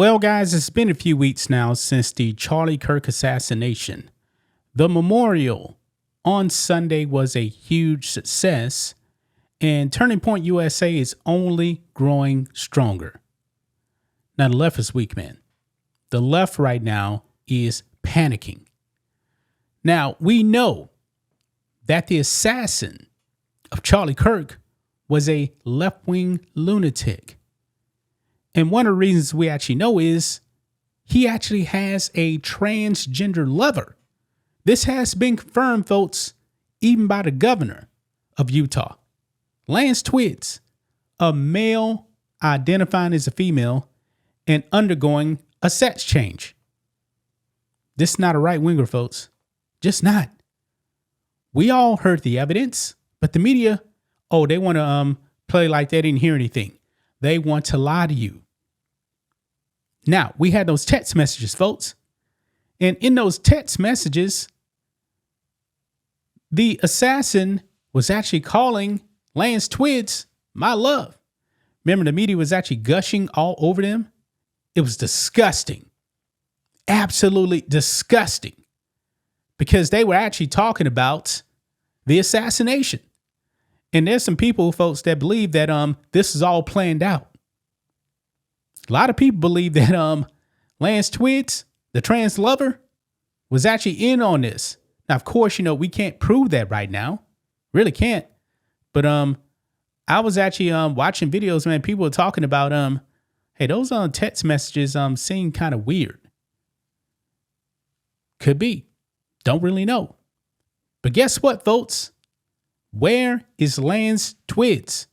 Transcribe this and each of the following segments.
Well, guys, it's been a few weeks now since the Charlie Kirk assassination. The memorial on Sunday was a huge success, and Turning Point USA is only growing stronger. Now, the left is weak, man. The left right now is panicking. Now, we know that the assassin of Charlie Kirk was a left-wing lunatic. And one of the reasons we actually know is he actually has a transgender lover. This has been confirmed, folks, even by the governor of Utah, Lance Twiggs, a male identifying as a female and undergoing a sex change. This is not a right-winger, folks. Just not. We all heard the evidence, but the media, they want to play like they didn't hear anything. They want to lie to you. Now, we had those text messages, folks. And in those text messages, the assassin was actually calling Lance Twiggs my love. Remember, the media was actually gushing all over them. It was disgusting. Absolutely disgusting. Because they were actually talking about the assassination. And there's some people, folks, that believe that this is all planned out. A lot of people believe that Lance Twiggs, the trans lover, was actually in on this. Now, of course, we can't prove that right now. Really can't. But I was actually watching videos, man. People were talking about hey, those text messages seem kind of weird. Could be. Don't really know. But guess what, folks? Where is Lance Twiggs?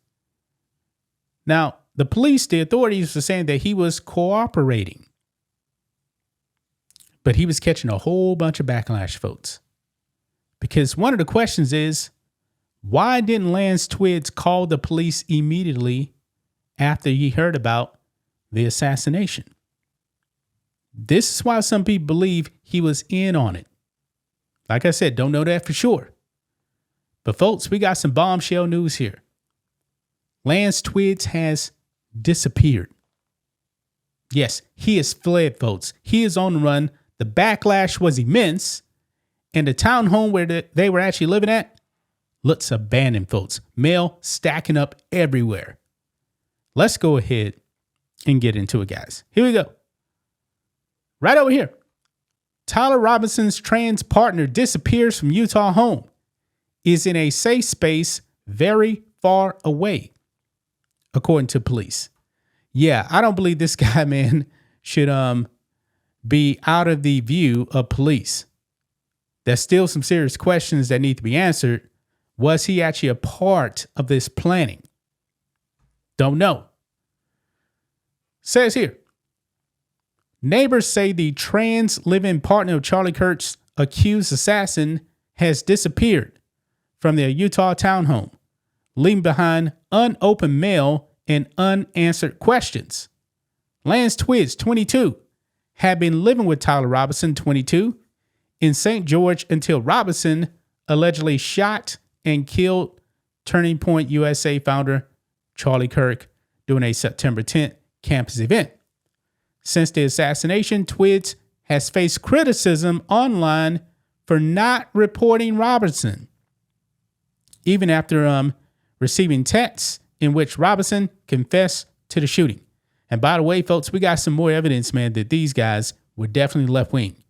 Now, the police, the authorities were saying that he was cooperating. But he was catching a whole bunch of backlash, folks. Because one of the questions is, why didn't Lance Twiggs call the police immediately after he heard about the assassination? This is why some people believe he was in on it. Like I said, don't know that for sure. But folks, we got some bombshell news here. Lance Twiggs has disappeared. Yes, he has fled, folks. He is on the run. The backlash was immense. And the townhome where they were actually living at looks abandoned, folks. Mail stacking up everywhere. Let's go ahead and get into it, guys. Here we go. Right over here. Tyler Robinson's trans partner disappears from Utah home. Is in a safe space very far away, according to police. Yeah, I don't believe this guy, man, should be out of the view of police. There's still some serious questions that need to be answered. Was he actually a part of this planning? Don't know. Says here, neighbors say the trans live-in partner of Charlie Kirk's accused assassin has disappeared from their Utah townhome, leaving behind unopened mail and unanswered questions. Lance Twiggs, 22, had been living with Tyler Robinson, 22, in St. George until Robinson allegedly shot and killed Turning Point USA founder Charlie Kirk during a September 10th campus event. Since the assassination, Twiggs has faced criticism online for not reporting Robinson, even after receiving texts in which Robinson confessed to the shooting. And by the way, folks, we got some more evidence, man, that these guys were definitely left wing.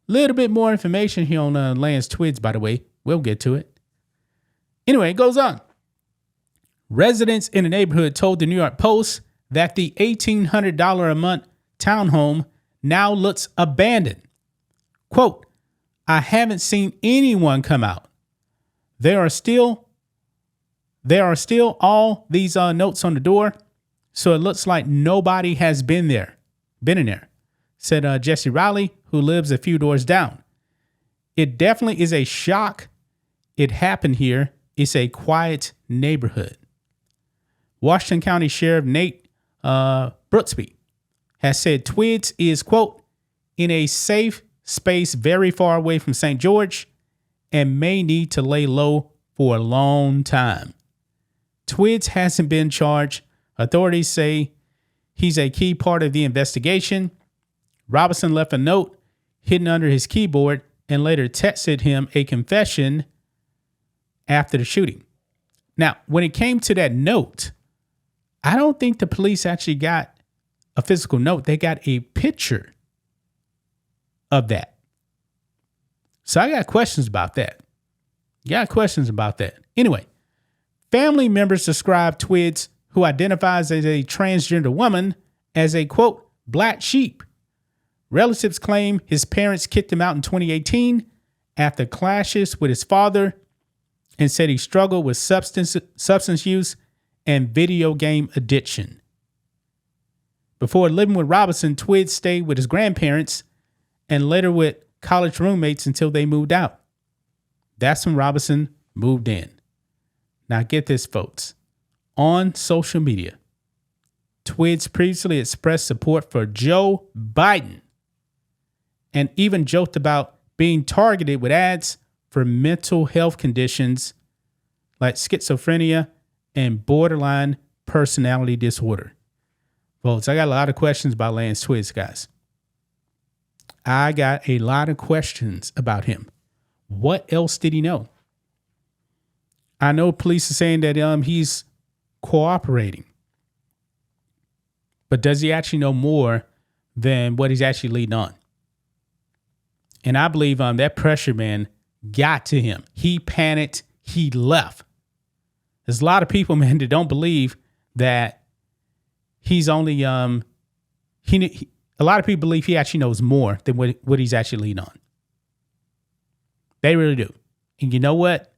Little bit more information here on Lance Twiggs, by the way. We'll get to it. Anyway, it goes on. Residents in the neighborhood told the New York Post that the $1,800 a month townhome now looks abandoned. Quote, I haven't seen anyone come out. There are still all these notes on the door, so it looks like nobody has been in there, said Jesse Riley, who lives a few doors down. It definitely is a shock. It happened here. It's a quiet neighborhood. Washington County Sheriff Nate Brooksby has said Twiggs is, quote, in a safe space very far away from St. George and may need to lay low for a long time. Twiggs hasn't been charged. Authorities say he's a key part of the investigation. Robinson left a note hidden under his keyboard and later texted him a confession after the shooting. Now, when it came to that note, I don't think the police actually got a physical note. They got a picture of that. So I got questions about that. Anyway, family members describe Twids, who identifies as a transgender woman, as a, quote, black sheep. Relatives claim his parents kicked him out in 2018 after clashes with his father and said he struggled with substance use and video game addiction. Before living with Robinson, Twids stayed with his grandparents and later with college roommates until they moved out. That's when Robinson moved in. Now get this, folks. On social media, Twids previously expressed support for Joe Biden and even joked about being targeted with ads for mental health conditions like schizophrenia and borderline personality disorder. Folks, I got a lot of questions about Lance Twids, guys. I got a lot of questions about him. What else did he know? I know police are saying that he's cooperating. But does he actually know more than what he's actually leading on? And I believe that pressure, man, got to him. He panicked. He left. There's a lot of people, man, that don't believe that he's only a lot of people believe he actually knows more than what he's actually leading on. They really do. And you know what?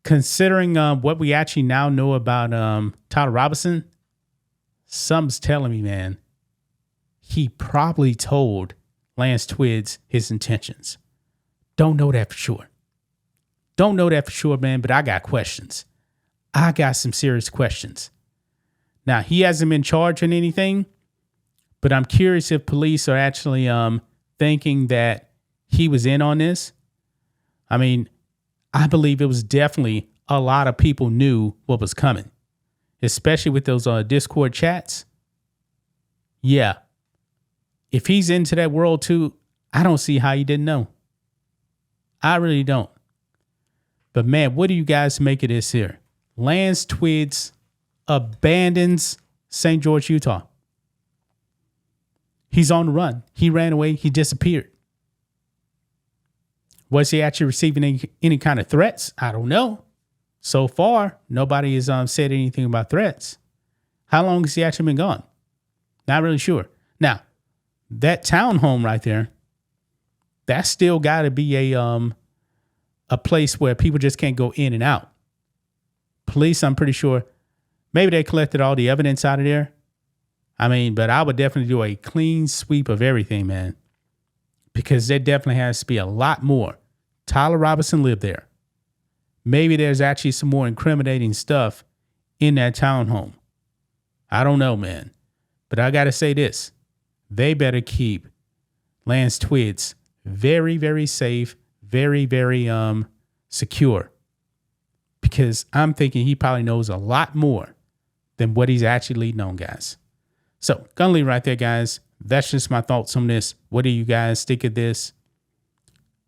Considering what we actually now know about Tyler Robinson, something's telling me, man, he probably told Lance Twids his intentions. Don't know that for sure, man, but I got questions. I got some serious questions. Now, he hasn't been charged in anything, but I'm curious if police are actually thinking that he was in on this. I mean, I believe it was definitely a lot of people knew what was coming, especially with those Discord chats. Yeah. If he's into that world too, I don't see how he didn't know. I really don't. But man, what do you guys make of this here? Lance Twids abandons St. George, Utah. He's on the run. He ran away. He disappeared. Was he actually receiving any kind of threats? I don't know. So far, nobody has said anything about threats. How long has he actually been gone? Not really sure. Now, that townhome right there, that's still got to be a place where people just can't go in and out. Police, I'm pretty sure, maybe they collected all the evidence out of there. I mean, but I would definitely do a clean sweep of everything, man, because there definitely has to be a lot more. Tyler Robinson lived there. Maybe there's actually some more incriminating stuff in that townhome. I don't know, man. But I got to say this. They better keep Lance Twids very, very safe, very, very secure. Because I'm thinking he probably knows a lot more than what he's actually leading on, guys. So, gonna leave right there, guys. That's just my thoughts on this. What do you guys think of this?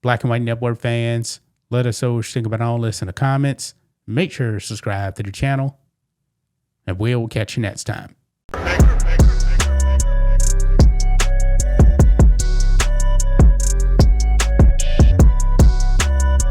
Black and White Network fans, let us know what you think about all this in the comments. Make sure to subscribe to the channel, and we'll catch you next time.